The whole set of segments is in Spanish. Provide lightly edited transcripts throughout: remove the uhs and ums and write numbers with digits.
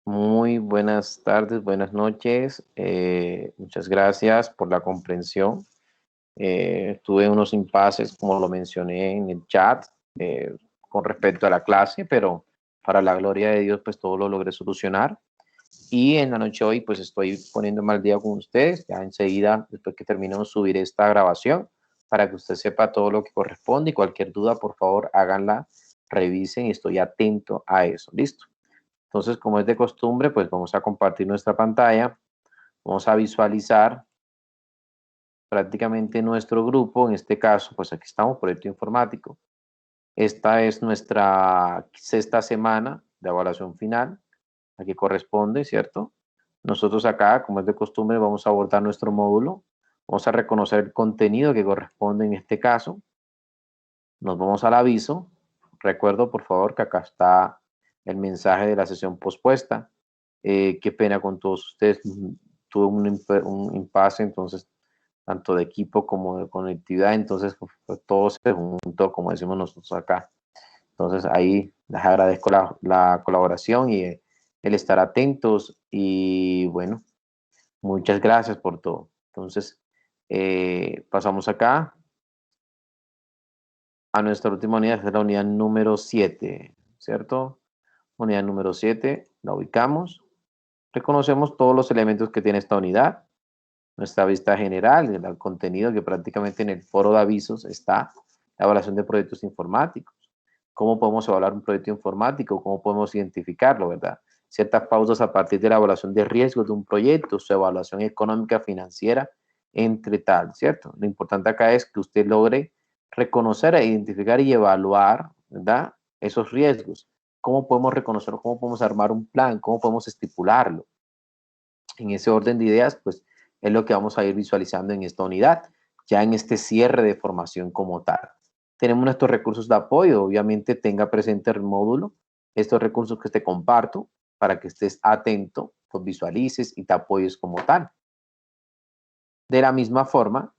Muy buenas tardes, buenas noches. Muchas gracias por la comprensión. Tuve unos impases, como lo mencioné en el chat, con respecto a la clase, pero para la gloria de Dios, pues todo lo logré solucionar. Y en la noche de hoy, pues estoy poniéndome al día con ustedes. Ya enseguida, después que terminemos, subiré esta grabación para que usted sepa todo lo que corresponde y cualquier duda, por favor, háganla, revisen y estoy atento a eso. ¿Listo? Entonces, como es de costumbre, pues vamos a compartir nuestra pantalla, vamos a visualizar prácticamente nuestro grupo, en este caso, pues aquí estamos, Proyecto Informático. Esta es nuestra sexta semana de evaluación final, a que corresponde, ¿cierto? Nosotros acá, como es de costumbre, vamos a abordar nuestro módulo, vamos a reconocer el contenido que corresponde en este caso, nos vamos al aviso. Recuerdo, por favor, que acá está el mensaje de la sesión pospuesta. Qué pena con todos ustedes. Tuve un impasse, entonces, tanto de equipo como de conectividad, entonces pues, todo se juntó, como decimos nosotros acá. Entonces, ahí les agradezco la colaboración y el estar atentos y bueno, muchas gracias por todo. Entonces, pasamos acá a nuestra última unidad, que es la unidad número 7, ¿cierto? Unidad número 7, la ubicamos. Reconocemos todos los elementos que tiene esta unidad. Nuestra vista general, el contenido que prácticamente en el foro de avisos está la evaluación de proyectos informáticos. ¿Cómo podemos evaluar un proyecto informático? ¿Cómo podemos identificarlo, verdad? Ciertas pausas a partir de la evaluación de riesgos de un proyecto, su evaluación económica, financiera, entre tal, ¿cierto? Lo importante acá es que usted logre reconocer, identificar y evaluar, ¿verdad? Esos riesgos. ¿Cómo podemos reconocerlo? ¿Cómo podemos armar un plan? ¿Cómo podemos estipularlo? En ese orden de ideas, pues es lo que vamos a ir visualizando en esta unidad, ya en este cierre de formación como tal. Tenemos nuestros recursos de apoyo, obviamente tenga presente el módulo, estos recursos que te comparto para que estés atento, los visualices y te apoyes como tal. De la misma forma,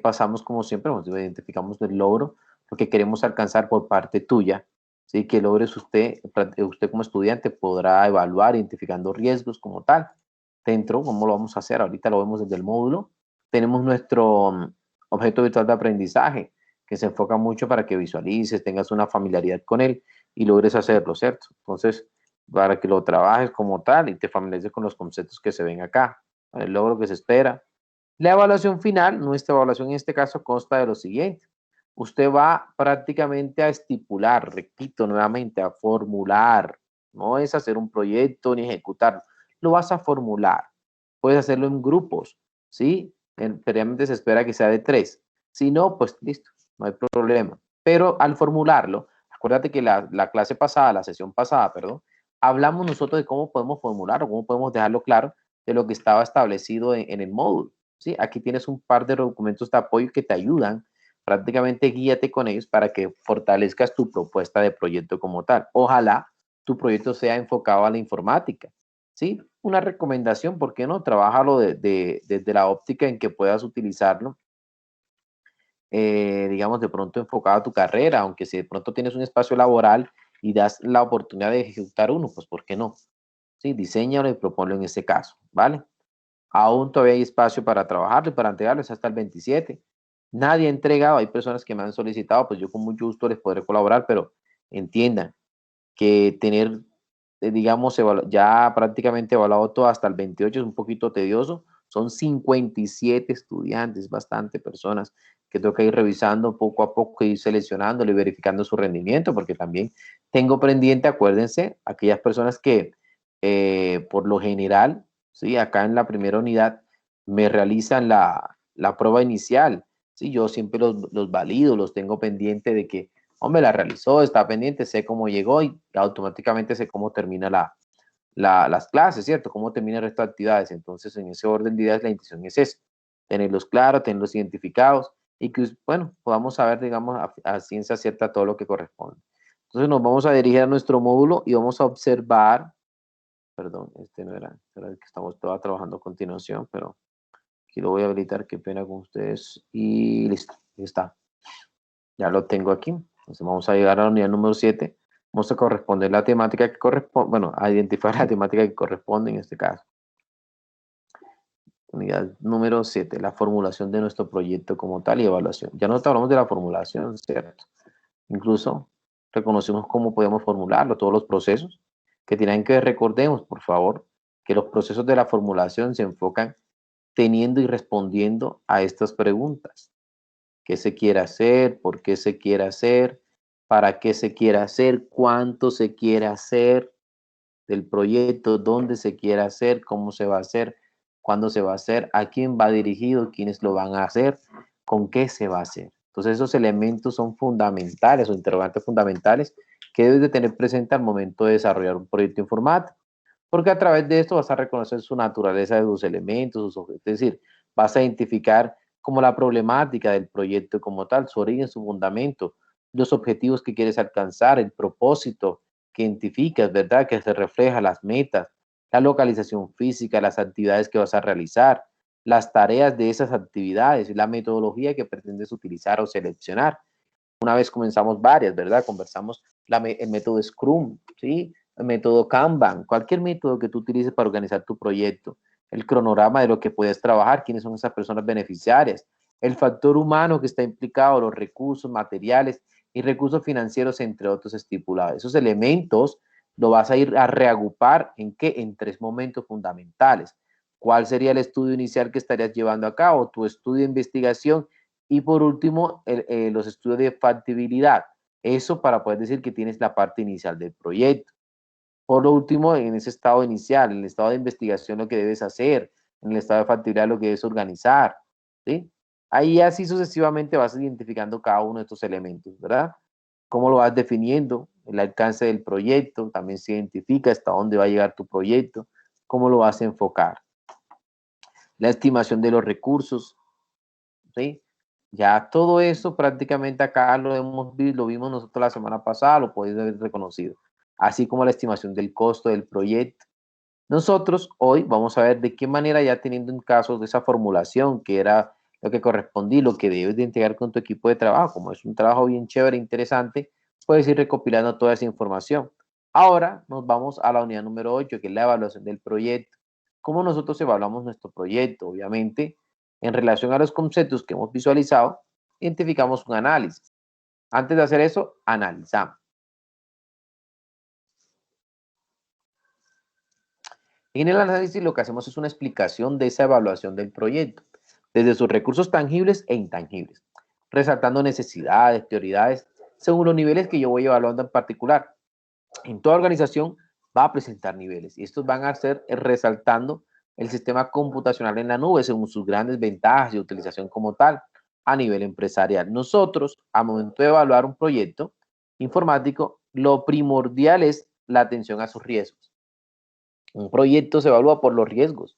pasamos como siempre, identificamos el logro, lo que queremos alcanzar por parte tuya, ¿sí? Que logres usted como estudiante podrá evaluar identificando riesgos como tal. Dentro, ¿cómo lo vamos a hacer? Ahorita lo vemos desde el módulo. Tenemos nuestro objeto virtual de aprendizaje, que se enfoca mucho para que visualices, tengas una familiaridad con él y logres hacerlo, ¿cierto? Entonces, para que lo trabajes como tal y te familiarices con los conceptos que se ven acá, el logro que se espera. La evaluación final, nuestra evaluación en este caso consta de lo siguiente. Usted va prácticamente a estipular, repito nuevamente, a formular. No es hacer un proyecto ni ejecutarlo. Lo vas a formular. Puedes hacerlo en grupos, ¿sí? Previamente se espera que sea de 3. Si no, pues listo, no hay problema. Pero al formularlo, acuérdate que la clase pasada, la sesión pasada, perdón, hablamos nosotros de cómo podemos formular o cómo podemos dejarlo claro de lo que estaba establecido en el módulo. ¿Sí? Aquí tienes un par de documentos de apoyo que te ayudan, prácticamente guíate con ellos para que fortalezcas tu propuesta de proyecto como tal. Ojalá tu proyecto sea enfocado a la informática, ¿sí? Una recomendación, ¿por qué no? Trabájalo desde la óptica en que puedas utilizarlo, digamos, de pronto enfocado a tu carrera, aunque si de pronto tienes un espacio laboral y das la oportunidad de ejecutar uno, pues ¿por qué no? Sí, diseñalo y proponlo en ese caso, ¿vale? Aún todavía hay espacio para trabajarlo y para entregarlo, es hasta el 27. Nadie ha entregado, hay personas que me han solicitado, pues yo con mucho gusto les podré colaborar, pero entiendan que tener, digamos, ya prácticamente evaluado todo hasta el 28 es un poquito tedioso. Son 57 estudiantes, bastante personas que tengo que ir revisando poco a poco, ir seleccionándolo y verificando su rendimiento, porque también tengo pendiente, acuérdense, aquellas personas que por lo general, ¿sí? Acá en la primera unidad me realizan la prueba inicial, ¿sí? Yo siempre los valido, los tengo pendiente de que hombre, la realizó, está pendiente, sé cómo llegó y automáticamente sé cómo termina las clases, ¿cierto? Cómo termina el resto de actividades. Entonces, en ese orden de ideas, la intención es eso, tenerlos claros, tenerlos identificados y que, bueno, podamos saber, digamos, a ciencia cierta todo lo que corresponde. Entonces, nos vamos a dirigir a nuestro módulo y vamos a observar, perdón, este no era el que estamos trabajando a continuación, pero aquí lo voy a habilitar, qué pena con ustedes y listo, ahí está. Ya lo tengo aquí. Entonces vamos a llegar a la unidad número 7. Vamos a corresponder la temática que corresponde, bueno, a identificar la temática que corresponde en este caso. Unidad número 7, la formulación de nuestro proyecto como tal y evaluación. Ya nosotros hablamos de la formulación, ¿cierto? Incluso reconocimos cómo podemos formularlo, todos los procesos que tienen que ver, recordemos, por favor, que los procesos de la formulación se enfocan teniendo y respondiendo a estas preguntas. ¿Qué se quiere hacer? ¿Por qué se quiere hacer? ¿Para qué se quiere hacer? ¿Cuánto se quiere hacer del proyecto? ¿Dónde se quiere hacer? ¿Cómo se va a hacer? ¿Cuándo se va a hacer? ¿A quién va dirigido? ¿Quiénes lo van a hacer? ¿Con qué se va a hacer? Entonces esos elementos son fundamentales o interrogantes fundamentales que debes de tener presente al momento de desarrollar un proyecto informático, porque a través de esto vas a reconocer su naturaleza de sus elementos, sus objetos, es decir, vas a identificar como la problemática del proyecto como tal, su origen, su fundamento, los objetivos que quieres alcanzar, el propósito que identificas, ¿verdad? Que se refleja las metas, la localización física, las actividades que vas a realizar, las tareas de esas actividades, la metodología que pretendes utilizar o seleccionar. Una vez comenzamos varias, ¿verdad? Conversamos el método Scrum, ¿sí? El método Kanban, cualquier método que tú utilices para organizar tu proyecto, el cronograma de lo que puedes trabajar, quiénes son esas personas beneficiarias, el factor humano que está implicado, los recursos materiales y recursos financieros, entre otros estipulados. Esos elementos lo vas a ir a reagrupar ¿en qué? En tres momentos fundamentales. ¿Cuál sería el estudio inicial que estarías llevando a cabo? Tu estudio de investigación y por último, los estudios de factibilidad. Eso para poder decir que tienes la parte inicial del proyecto. Por lo último, en ese estado inicial, en el estado de investigación, lo que debes hacer, en el estado de factibilidad, lo que debes organizar, ¿sí? Ahí así sucesivamente vas identificando cada uno de estos elementos, ¿verdad? ¿Cómo lo vas definiendo? El alcance del proyecto, también se identifica hasta dónde va a llegar tu proyecto, cómo lo vas a enfocar. La estimación de los recursos, ¿sí? Ya todo eso prácticamente acá lo vimos nosotros la semana pasada, lo podéis haber reconocido, así como la estimación del costo del proyecto. Nosotros hoy vamos a ver de qué manera, ya teniendo en caso de esa formulación que era lo que correspondía, lo que debes de integrar con tu equipo de trabajo, como es un trabajo bien chévere, interesante, puedes ir recopilando toda esa información. Ahora nos vamos a la unidad número 8, que es la evaluación del proyecto. ¿Cómo nosotros evaluamos nuestro proyecto? Obviamente, en relación a los conceptos que hemos visualizado, identificamos un análisis. Antes de hacer eso, analizamos. En el análisis lo que hacemos es una explicación de esa evaluación del proyecto, desde sus recursos tangibles e intangibles, resaltando necesidades, prioridades, según los niveles que yo voy evaluando en particular. En toda organización va a presentar niveles y estos van a ser resaltando el sistema computacional en la nube según sus grandes ventajas y utilización como tal a nivel empresarial. Nosotros, a momento de evaluar un proyecto informático, lo primordial es la atención a sus riesgos. Un proyecto se evalúa por los riesgos,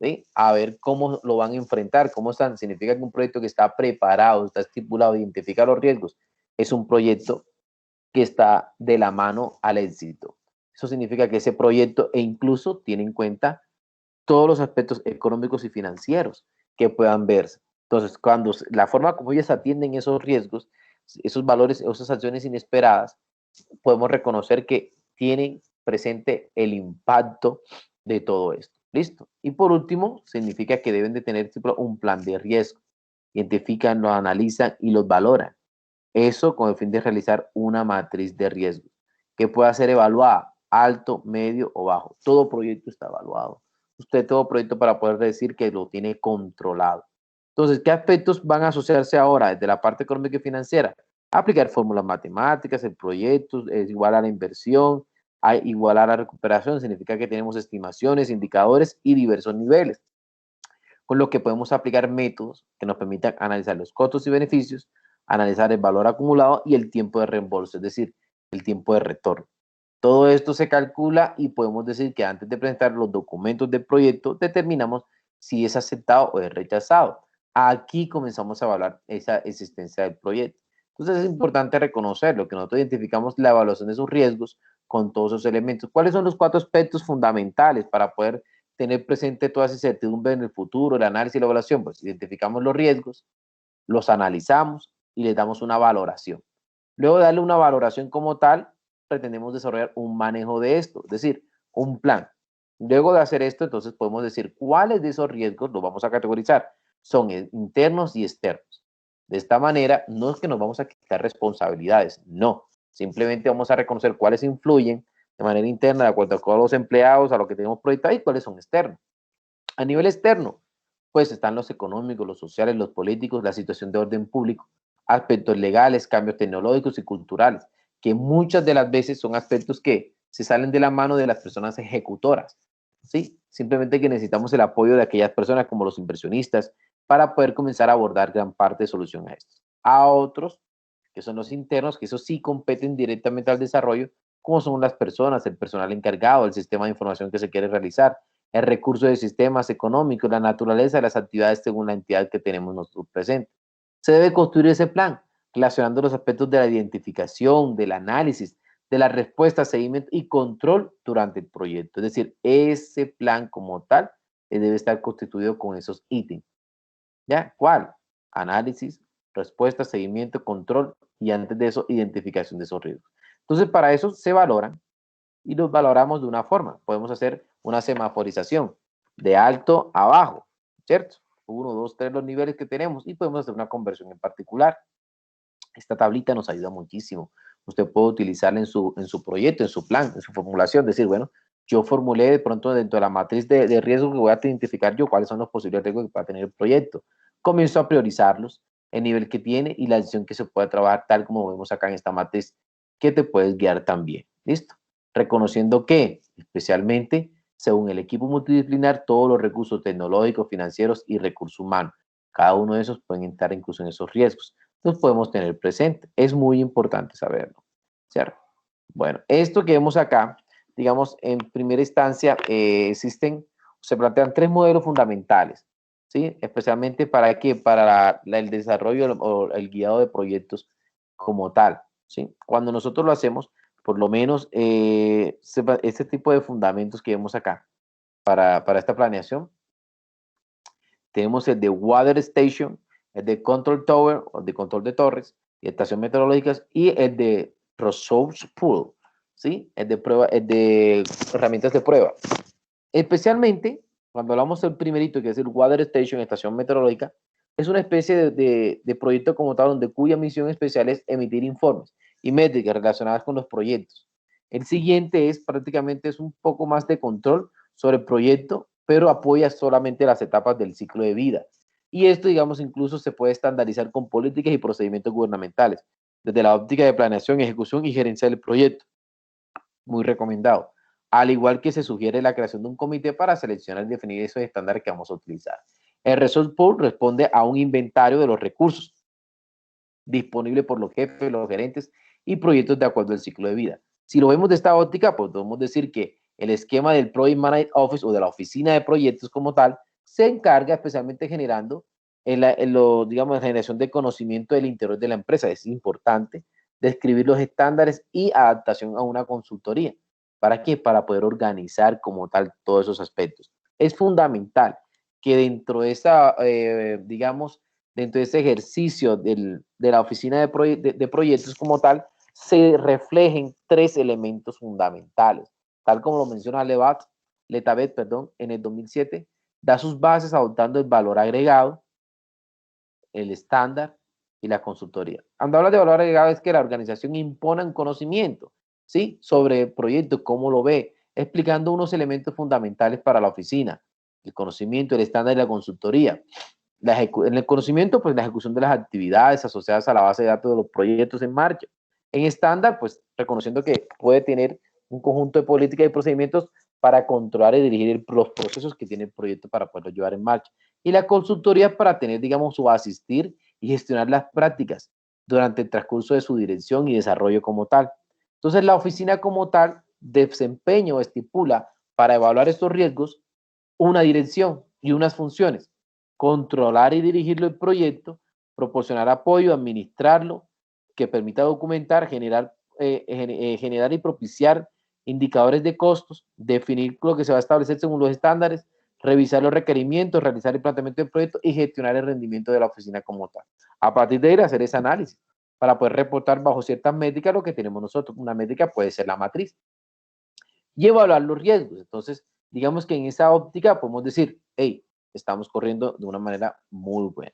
¿sí? A ver cómo lo van a enfrentar, cómo están. Significa que un proyecto que está preparado, está estipulado, identifica los riesgos, es un proyecto que está de la mano al éxito. Eso significa que ese proyecto e incluso tiene en cuenta todos los aspectos económicos y financieros que puedan verse. Entonces, cuando la forma como ellos atienden esos riesgos, esos valores, esas acciones inesperadas, podemos reconocer que tienen presente el impacto de todo esto. ¿Listo? Y por último, significa que deben de tener un plan de riesgo. Identifican, los analizan y los valoran. Eso con el fin de realizar una matriz de riesgo que pueda ser evaluada, alto, medio o bajo. Todo proyecto está evaluado. Usted todo proyecto para poder decir que lo tiene controlado. Entonces, ¿qué aspectos van a asociarse ahora desde la parte económica y financiera? Aplicar fórmulas matemáticas, el proyecto es igual a la inversión, igual a la recuperación, significa que tenemos estimaciones, indicadores y diversos niveles, con lo que podemos aplicar métodos que nos permitan analizar los costos y beneficios, analizar el valor acumulado y el tiempo de reembolso, es decir, el tiempo de retorno. Todo esto se calcula y podemos decir que antes de presentar los documentos del proyecto, determinamos si es aceptado o es rechazado. Aquí comenzamos a evaluar esa existencia del proyecto. Entonces es importante reconocerlo, que nosotros identificamos la evaluación de sus riesgos con todos esos elementos. ¿Cuáles son los cuatro aspectos fundamentales para poder tener presente toda esa incertidumbre en el futuro, el análisis y la evaluación? Pues identificamos los riesgos, los analizamos y les damos una valoración. Luego de darle una valoración como tal, pretendemos desarrollar un manejo de esto, es decir, un plan. Luego de hacer esto, entonces podemos decir cuáles de esos riesgos los vamos a categorizar. Son internos y externos. De esta manera, no es que nos vamos a quitar responsabilidades, no. Simplemente vamos a reconocer cuáles influyen de manera interna, de acuerdo a los empleados, a lo que tenemos proyectado, y cuáles son externos. A nivel externo, pues están los económicos, los sociales, los políticos, la situación de orden público, aspectos legales, cambios tecnológicos y culturales, que muchas de las veces son aspectos que se salen de la mano de las personas ejecutoras, ¿sí? Simplemente que necesitamos el apoyo de aquellas personas como los inversionistas para poder comenzar a abordar gran parte de solución a esto. A otros, que son los internos, que eso sí competen directamente al desarrollo, como son las personas, el personal encargado, el sistema de información que se quiere realizar, el recurso de sistemas económicos, la naturaleza de las actividades según la entidad que tenemos nosotros presente. Se debe construir ese plan, relacionando los aspectos de la identificación, del análisis, de la respuesta, seguimiento y control durante el proyecto. Es decir, ese plan como tal debe estar constituido con esos ítems. ¿Ya? ¿Cuál? Análisis, respuesta, seguimiento, control y antes de eso, identificación de esos riesgos. Entonces, para eso se valoran y los valoramos de una forma. Podemos hacer una semaforización de alto a bajo, ¿cierto? 1, 2, 3 los niveles que tenemos y podemos hacer una conversión en particular. Esta tablita nos ayuda muchísimo. Usted puede utilizarla en su proyecto, en su plan, en su formulación, decir, bueno, yo formulé de pronto dentro de la matriz de riesgo que voy a identificar yo cuáles son los posibles riesgos que va a tener el proyecto. Comienzo a priorizarlos, el nivel que tiene y la decisión que se puede trabajar tal como vemos acá en esta matriz, que te puedes guiar también. ¿Listo? Reconociendo que, especialmente, según el equipo multidisciplinar, todos los recursos tecnológicos, financieros y recursos humanos, cada uno de esos pueden entrar incluso en esos riesgos. Los podemos tener presente. Es muy importante saberlo, ¿cierto? Bueno, esto que vemos acá, digamos, en primera instancia, se plantean 3 modelos fundamentales, ¿sí? Especialmente para qué, para el desarrollo o el guiado de proyectos como tal, ¿sí? Cuando nosotros lo hacemos, por lo menos este tipo de fundamentos que vemos acá para esta planeación, tenemos el de Water Station, el de Control Tower, o de control de torres, y estación meteorológicas, y el de Resource Pool, ¿sí? El de prueba, el de herramientas de prueba. Especialmente, cuando hablamos del primerito, que es el Water Station, estación meteorológica, es una especie de proyecto como tal, donde cuya misión especial es emitir informes y métricas relacionadas con los proyectos. El siguiente es prácticamente es un poco más de control sobre el proyecto, pero apoya solamente las etapas del ciclo de vida. Y esto, digamos, incluso se puede estandarizar con políticas y procedimientos gubernamentales, desde la óptica de planeación, ejecución y gerencia del proyecto. Muy recomendado. Al igual que se sugiere la creación de un comité para seleccionar y definir esos estándares que vamos a utilizar. El Resource Pool responde a un inventario de los recursos disponibles por los jefes, los gerentes y proyectos de acuerdo al ciclo de vida. Si lo vemos de esta óptica, pues podemos decir que el esquema del Project Management Office o de la oficina de proyectos como tal se encarga especialmente generando digamos, la generación de conocimiento del interior de la empresa. Es importante describir los estándares y adaptación a una consultoría. ¿Para qué? Para poder organizar como tal todos esos aspectos. Es fundamental que dentro de esa, digamos, dentro de ese ejercicio de la oficina de proyectos como tal, se reflejen 3 elementos fundamentales. Tal como lo menciona Letabet, en el 2007, da sus bases adoptando el valor agregado, el estándar y la consultoría. Cuando habla de valor agregado es que la organización impone un conocimiento, ¿sí? Sobre el proyecto, cómo lo ve, explicando unos elementos fundamentales para la oficina, el conocimiento, el estándar y la consultoría. En el conocimiento, pues la ejecución de las actividades asociadas a la base de datos de los proyectos en marcha. En estándar, pues reconociendo que puede tener un conjunto de políticas y procedimientos para controlar y dirigir los procesos que tiene el proyecto para poderlo llevar en marcha. Y la consultoría para tener, digamos, su asistir y gestionar las prácticas durante el transcurso de su dirección y desarrollo como tal. Entonces, la oficina como tal desempeña o estipula para evaluar estos riesgos una dirección y unas funciones: controlar y dirigirlo el proyecto, proporcionar apoyo, administrarlo, que permita documentar, generar y propiciar indicadores de costos, definir lo que se va a establecer según los estándares, revisar los requerimientos, realizar el planteamiento del proyecto y gestionar el rendimiento de la oficina como tal. A partir de ahí, hacer ese análisis para poder reportar bajo ciertas métricas lo que tenemos nosotros. Una métrica puede ser la matriz. Y evaluar los riesgos. Entonces, digamos que en esa óptica podemos decir, hey, estamos corriendo de una manera muy buena.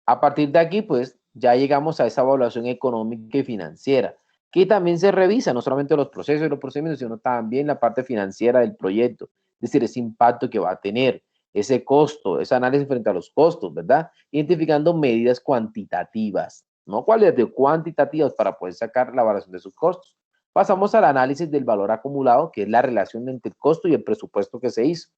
A partir de aquí, pues, ya llegamos a esa evaluación económica y financiera, que también se revisa, no solamente los procesos y los procedimientos, sino también la parte financiera del proyecto, es decir, ese impacto que va a tener, ese costo, ese análisis frente a los costos, ¿verdad? Identificando medidas cuantitativas, no cuantitativas para poder sacar la evaluación de sus costos. Pasamos al análisis del valor acumulado, que es la relación entre el costo y el presupuesto que se hizo.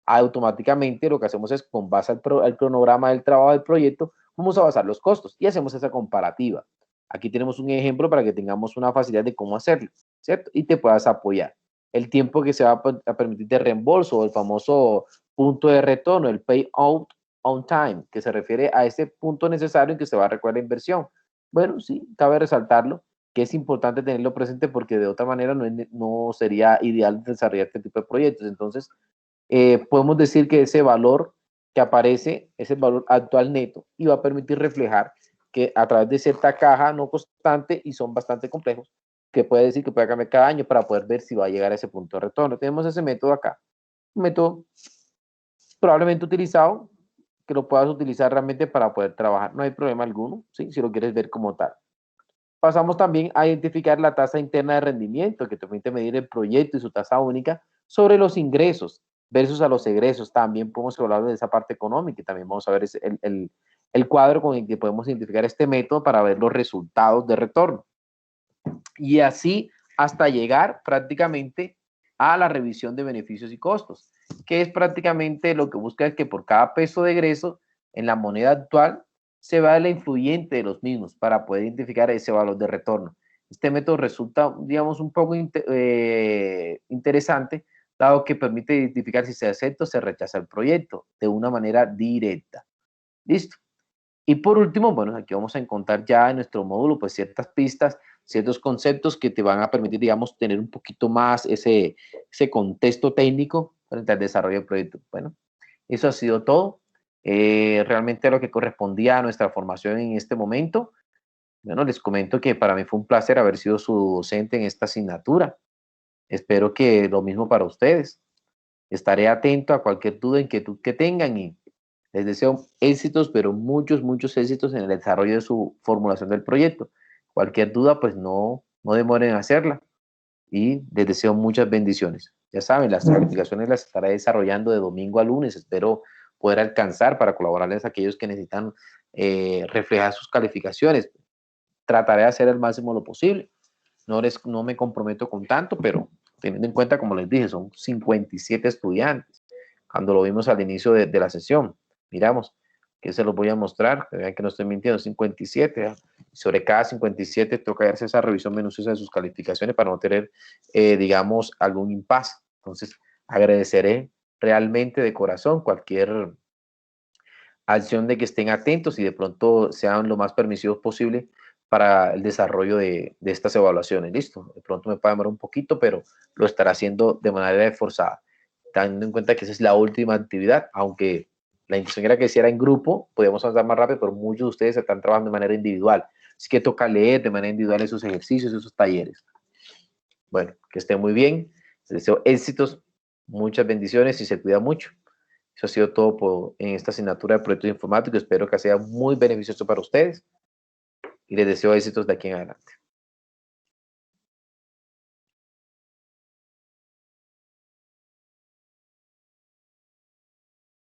Automáticamente lo que hacemos es, con base al cronograma del trabajo del proyecto, vamos a basar los costos y hacemos esa comparativa. Aquí tenemos un ejemplo para que tengamos una facilidad de cómo hacerlo, ¿cierto? Y te puedas apoyar. El tiempo que se va a permitir de reembolso, el famoso punto de retorno, el payout on time, que se refiere a ese punto necesario en que se va a recoger la inversión. Bueno, sí, cabe resaltarlo, que es importante tenerlo presente porque de otra manera no sería ideal desarrollar este tipo de proyectos. Entonces, podemos decir que ese valor que aparece es el valor actual neto y va a permitir reflejar que a través de cierta caja no constante, y son bastante complejos, que puede decir que puede cambiar cada año para poder ver si va a llegar a ese punto de retorno. Tenemos ese método acá, un método probablemente utilizado, que lo puedas utilizar realmente para poder trabajar, no hay problema alguno, ¿sí? Si lo quieres ver como tal. Pasamos también a identificar la tasa interna de rendimiento, que te permite medir el proyecto y su tasa única sobre los ingresos versus a los egresos. También podemos hablar de esa parte económica y también vamos a ver el cuadro con el que podemos identificar este método para ver los resultados de retorno. Y así hasta llegar prácticamente a la revisión de beneficios y costos, que es prácticamente lo que busca es que por cada peso de egreso en la moneda actual se vea la influyente de los mismos para poder identificar ese valor de retorno. Este método resulta, digamos, un poco interesante, dado que permite identificar si se acepta o se rechaza el proyecto de una manera directa. ¿Listo? Y por último, bueno, aquí vamos a encontrar ya en nuestro módulo pues ciertas pistas, ciertos conceptos que te van a permitir, digamos, tener un poquito más ese contexto técnico frente al desarrollo del proyecto. Bueno, eso ha sido todo. Realmente lo que correspondía a nuestra formación en este momento. Bueno, les comento que para mí fue un placer haber sido su docente en esta asignatura. Espero que lo mismo para ustedes. Estaré atento a cualquier duda, inquietud que tengan y les deseo éxitos, pero muchos, muchos éxitos en el desarrollo de su formulación del proyecto. Cualquier duda, pues no demoren en hacerla y les deseo muchas bendiciones. Ya saben, las calificaciones las estaré desarrollando de domingo a lunes. Espero poder alcanzar para colaborarles a aquellos que necesitan reflejar sus calificaciones. Trataré de hacer el máximo lo posible. No me comprometo con tanto, pero teniendo en cuenta, como les dije, son 57 estudiantes. Cuando lo vimos al inicio de la sesión, miramos, que se los voy a mostrar, que vean que no estoy mintiendo, 57. ¿eh? Sobre cada 57 toca hacer esa revisión minuciosa de sus calificaciones para no tener, digamos, algún impasse. Entonces, agradeceré realmente de corazón cualquier acción de que estén atentos y de pronto sean lo más permisivos posible para el desarrollo de estas evaluaciones. Listo, de pronto me puede demorar un poquito, pero lo estará haciendo de manera esforzada, teniendo en cuenta que esa es la última actividad, aunque la intención era que hiciera en grupo, podíamos avanzar más rápido, pero muchos de ustedes están trabajando de manera individual, así que toca leer de manera individual esos ejercicios, esos talleres. Bueno, que estén muy bien, les deseo éxitos, muchas bendiciones y se cuida mucho. Eso ha sido todo en esta asignatura de proyectos informáticos. Espero que sea muy beneficioso para ustedes y les deseo éxitos de aquí en adelante.